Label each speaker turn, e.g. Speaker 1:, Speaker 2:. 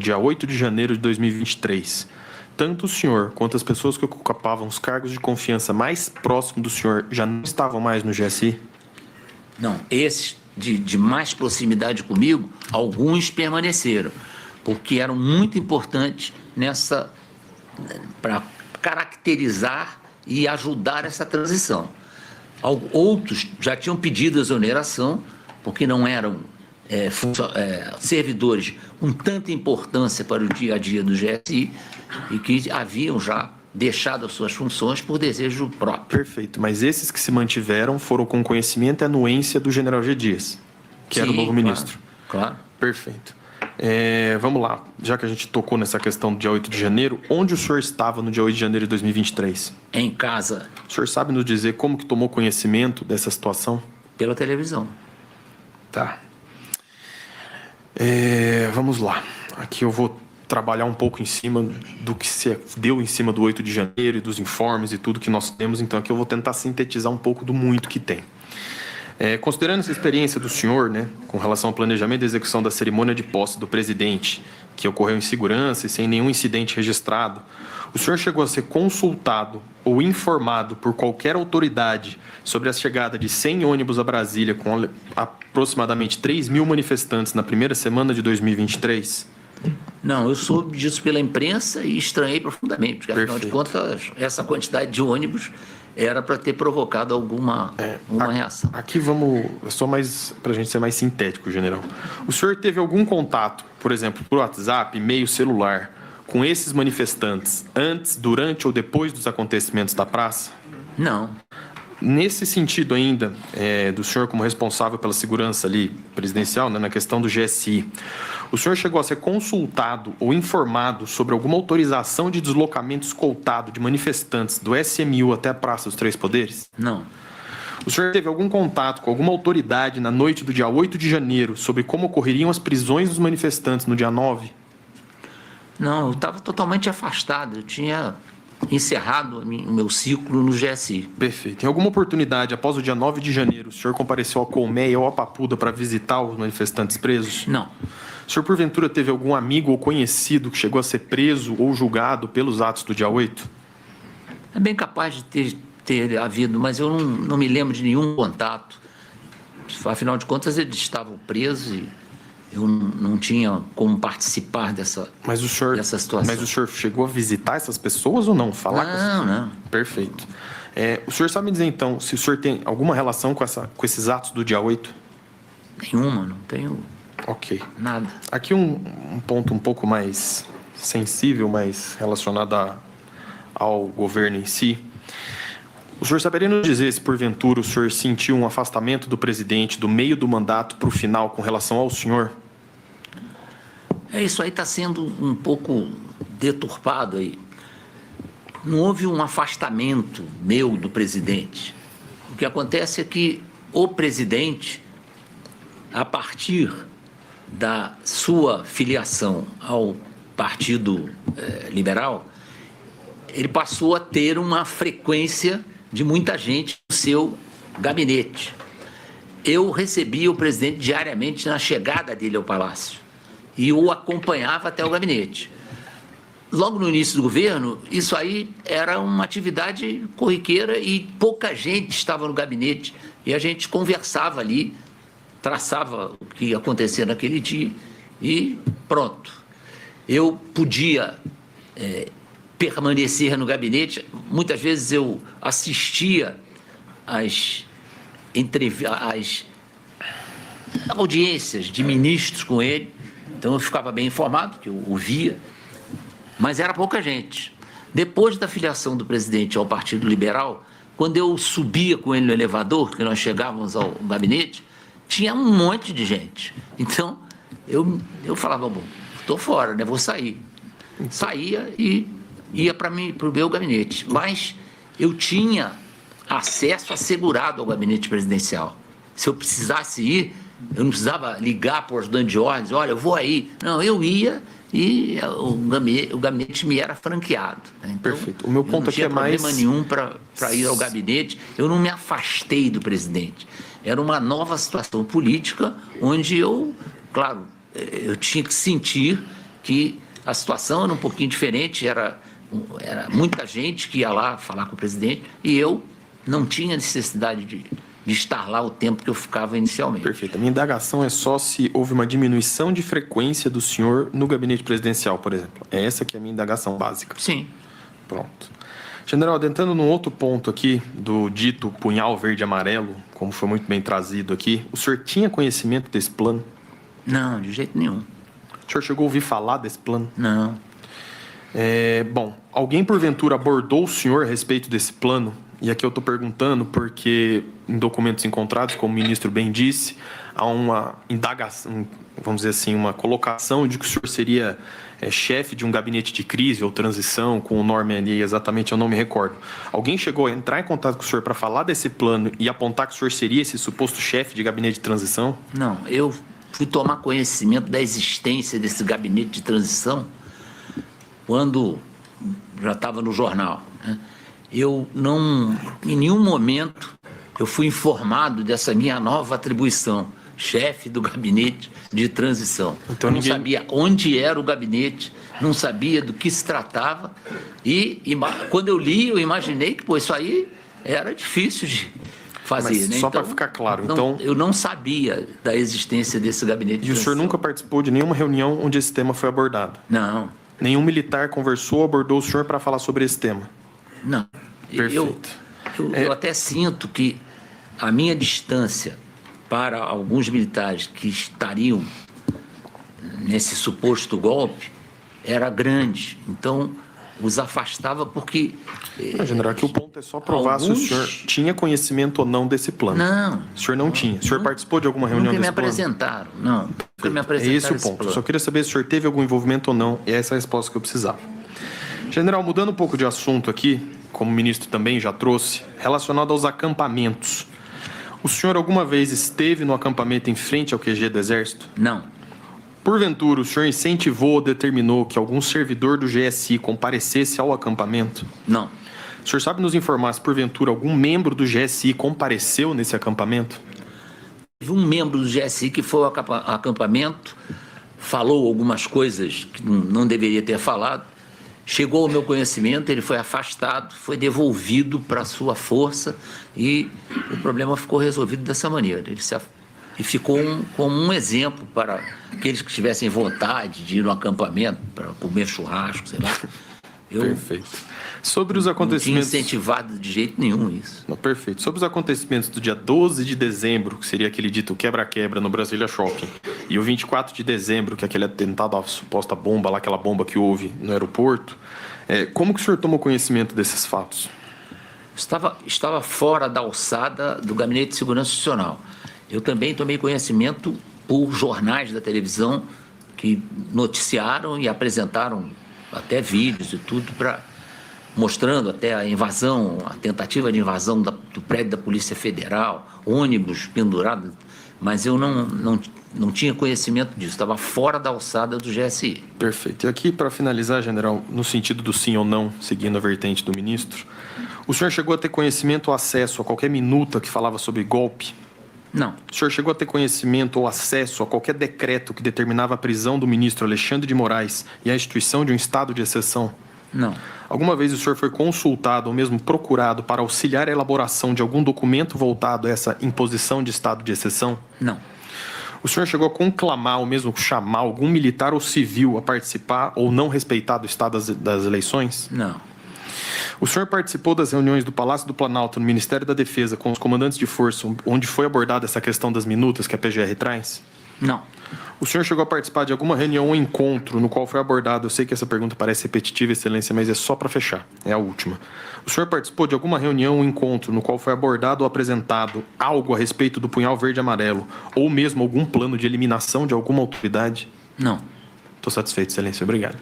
Speaker 1: dia 8 de janeiro de 2023, tanto o senhor quanto as pessoas que ocupavam os cargos de confiança mais próximos do senhor já não estavam mais no GSI?
Speaker 2: Não, esses de mais proximidade comigo, alguns permaneceram, porque eram muito importantes para caracterizar e ajudar essa transição. Outros já tinham pedido exoneração, porque não eram servidores com tanta importância para o dia a dia do GSI e que haviam já deixado as suas funções por desejo próprio.
Speaker 1: Perfeito, mas esses que se mantiveram foram com conhecimento e anuência do general G. Dias, que era o novo ministro.
Speaker 2: Claro.
Speaker 1: Perfeito. Vamos lá, já que a gente tocou nessa questão do dia 8 de janeiro, onde o senhor estava no dia 8 de janeiro de 2023?
Speaker 2: Em casa.
Speaker 1: O senhor sabe nos dizer como que tomou conhecimento dessa situação?
Speaker 2: Pela televisão.
Speaker 1: Tá. Vamos lá. Aqui eu vou trabalhar um pouco em cima do que se deu em cima do 8 de janeiro e dos informes e tudo que nós temos. Então aqui eu vou tentar sintetizar um pouco do muito que tem. Considerando essa experiência do senhor, né, com relação ao planejamento e execução da cerimônia de posse do presidente, que ocorreu em segurança e sem nenhum incidente registrado, o senhor chegou a ser consultado ou informado por qualquer autoridade sobre a chegada de 100 ônibus a Brasília com aproximadamente 3.000 manifestantes na primeira semana de 2023?
Speaker 2: Não, eu soube disso pela imprensa e estranhei profundamente, porque, afinal de contas, essa quantidade de ônibus era para ter provocado alguma reação.
Speaker 1: Aqui vamos, só mais para a gente ser mais sintético, general. O senhor teve algum contato, por exemplo, por WhatsApp, e-mail, celular, com esses manifestantes antes, durante ou depois dos acontecimentos da praça?
Speaker 2: Não.
Speaker 1: Nesse sentido ainda, do senhor como responsável pela segurança ali presidencial, né, na questão do GSI, o senhor chegou a ser consultado ou informado sobre alguma autorização de deslocamento escoltado de manifestantes do SMU até a Praça dos Três Poderes?
Speaker 2: Não.
Speaker 1: O senhor teve algum contato com alguma autoridade na noite do dia 8 de janeiro sobre como ocorreriam as prisões dos manifestantes no dia 9?
Speaker 2: Não, eu estava totalmente afastado, eu tinha encerrado o meu ciclo no GSI.
Speaker 1: Perfeito. Em alguma oportunidade, após o dia 9 de janeiro, o senhor compareceu à Colmeia ou à Papuda para visitar os manifestantes presos?
Speaker 2: Não.
Speaker 1: O senhor, porventura, teve algum amigo ou conhecido que chegou a ser preso ou julgado pelos atos do dia 8?
Speaker 2: É bem capaz de ter havido, mas eu não me lembro de nenhum contato. Afinal de contas, eles estavam presos e eu não tinha como participar dessa situação.
Speaker 1: Mas o senhor chegou a visitar essas pessoas ou não?
Speaker 2: Não.
Speaker 1: Perfeito. O senhor sabe me dizer, então, se o senhor tem alguma relação com esses atos do dia 8?
Speaker 2: Nenhuma, não tenho.
Speaker 1: Ok.
Speaker 2: Nada.
Speaker 1: Aqui um ponto um pouco mais sensível, mais relacionado ao governo em si. O senhor saberia nos dizer se, porventura, o senhor sentiu um afastamento do presidente do meio do mandato para o final com relação ao senhor?
Speaker 2: Isso aí está sendo um pouco deturpado aí. Não houve um afastamento meu do presidente. O que acontece é que o presidente, a partir da sua filiação ao Partido Liberal, ele passou a ter uma frequência de muita gente no seu gabinete. Eu recebia o presidente diariamente na chegada dele ao Palácio e o acompanhava até o gabinete. Logo no início do governo, isso aí era uma atividade corriqueira e pouca gente estava no gabinete e a gente conversava ali, traçava o que ia acontecer naquele dia e pronto. Eu podia permanecer no gabinete, muitas vezes eu assistia às audiências de ministros com ele, então eu ficava bem informado, que eu ouvia, mas era pouca gente. Depois da filiação do presidente ao Partido Liberal, quando eu subia com ele no elevador, que nós chegávamos ao gabinete, tinha um monte de gente. Então, eu falava, bom, estou fora, né? Vou sair. Saía e ia para o meu gabinete. Mas eu tinha acesso assegurado ao gabinete presidencial. Se eu precisasse ir, eu não precisava ligar para o ajudante de ordens, olha, eu vou aí. Não, eu ia e o gabinete me era franqueado. Né? Então,
Speaker 1: perfeito. O meu ponto aqui é mais...
Speaker 2: não tinha problema nenhum para ir ao gabinete. Eu não me afastei do presidente. Era uma nova situação política onde eu, claro, eu tinha que sentir que a situação era um pouquinho diferente, era muita gente que ia lá falar com o presidente e eu não tinha necessidade de estar lá o tempo que eu ficava inicialmente.
Speaker 1: Perfeito. A minha indagação é só se houve uma diminuição de frequência do senhor no gabinete presidencial, por exemplo. É essa que é a minha indagação básica.
Speaker 2: Sim.
Speaker 1: Pronto. General, adentrando num outro ponto aqui do dito punhal verde e amarelo, como foi muito bem trazido aqui, o senhor tinha conhecimento desse plano?
Speaker 2: Não, de jeito nenhum.
Speaker 1: O senhor chegou a ouvir falar desse plano?
Speaker 2: Não.
Speaker 1: Bom, alguém porventura abordou o senhor a respeito desse plano? E aqui eu estou perguntando porque em documentos encontrados, como o ministro bem disse, há uma indagação, vamos dizer assim, uma colocação de que o senhor seria chefe de um gabinete de crise ou transição, com o nome ali exatamente, eu não me recordo. Alguém chegou a entrar em contato com o senhor para falar desse plano e apontar que o senhor seria esse suposto chefe de gabinete de transição?
Speaker 2: Não, eu fui tomar conhecimento da existência desse gabinete de transição quando já estava no jornal, né? Eu não, em nenhum momento, eu fui informado dessa minha nova atribuição, chefe do gabinete de transição.
Speaker 1: Então,
Speaker 2: eu não sabia onde era o gabinete, não sabia do que se tratava e quando eu li, eu imaginei que, pô, isso aí era difícil de fazer.
Speaker 1: Mas
Speaker 2: né?
Speaker 1: só
Speaker 2: Então,
Speaker 1: para ficar claro, então...
Speaker 2: Eu não sabia da existência desse gabinete de
Speaker 1: transição. E o senhor nunca participou de nenhuma reunião onde esse tema foi abordado?
Speaker 2: Não.
Speaker 1: Nenhum militar conversou, abordou o senhor para falar sobre esse tema?
Speaker 2: Não.
Speaker 1: Perfeito.
Speaker 2: Eu até sinto que a minha distância para alguns militares que estariam nesse suposto golpe era grande. Então, os afastava porque...
Speaker 1: general, aqui o ponto é só provar se o senhor tinha conhecimento ou não desse plano.
Speaker 2: Não.
Speaker 1: O senhor não tinha. O senhor participou de alguma reunião desse plano?
Speaker 2: Nunca me apresentaram, não. Nunca me apresentaram.
Speaker 1: É esse o ponto. Eu só queria saber se o senhor teve algum envolvimento ou não. E essa é a resposta que eu precisava. General, mudando um pouco de assunto aqui, como o ministro também já trouxe, relacionado aos acampamentos. O senhor alguma vez esteve no acampamento em frente ao QG do Exército?
Speaker 2: Não.
Speaker 1: Porventura, o senhor incentivou ou determinou que algum servidor do GSI comparecesse ao acampamento?
Speaker 2: Não.
Speaker 1: O senhor sabe nos informar se, porventura, algum membro do GSI compareceu nesse acampamento?
Speaker 2: Teve um membro do GSI que foi ao acampamento, falou algumas coisas que não deveria ter falado, chegou ao meu conhecimento, ele foi afastado, foi devolvido para a sua força e o problema ficou resolvido dessa maneira. E ficou como um exemplo para aqueles que tivessem vontade de ir no acampamento para comer churrasco, sei lá.
Speaker 1: Perfeito. Sobre os acontecimentos...
Speaker 2: Não tinha incentivado de jeito nenhum isso.
Speaker 1: Não, perfeito. Sobre os acontecimentos do dia 12 de dezembro, que seria aquele dito quebra-quebra no Brasília Shopping, e o 24 de dezembro, que é aquele atentado à suposta bomba lá, aquela bomba que houve no aeroporto, como que o senhor tomou conhecimento desses fatos?
Speaker 2: Estava fora da alçada do Gabinete de Segurança Institucional. Eu também tomei conhecimento por jornais da televisão que noticiaram e apresentaram até vídeos e tudo mostrando até a invasão, a tentativa de invasão do prédio da Polícia Federal, ônibus pendurado, mas eu não tinha conhecimento disso, estava fora da alçada do GSI.
Speaker 1: Perfeito. E aqui, para finalizar, general, no sentido do sim ou não, seguindo a vertente do ministro, o senhor chegou a ter conhecimento ou acesso a qualquer minuta que falava sobre golpe?
Speaker 2: Não.
Speaker 1: O senhor chegou a ter conhecimento ou acesso a qualquer decreto que determinava a prisão do ministro Alexandre de Moraes e a instituição de um estado de exceção?
Speaker 2: Não.
Speaker 1: Alguma vez o senhor foi consultado ou mesmo procurado para auxiliar a elaboração de algum documento voltado a essa imposição de estado de exceção?
Speaker 2: Não.
Speaker 1: O senhor chegou a conclamar ou mesmo chamar algum militar ou civil a participar ou não respeitar o estado das eleições?
Speaker 2: Não.
Speaker 1: O senhor participou das reuniões do Palácio do Planalto, no Ministério da Defesa, com os comandantes de força, onde foi abordada essa questão das minutas que a PGR traz?
Speaker 2: Não.
Speaker 1: O senhor chegou a participar de alguma reunião ou encontro no qual foi abordado, eu sei que essa pergunta parece repetitiva, Excelência, mas é só para fechar, é a última. O senhor participou de alguma reunião ou encontro no qual foi abordado ou apresentado algo a respeito do punhal verde e amarelo, ou mesmo algum plano de eliminação de alguma autoridade?
Speaker 2: Não.
Speaker 1: Estou satisfeito, Excelência, obrigado.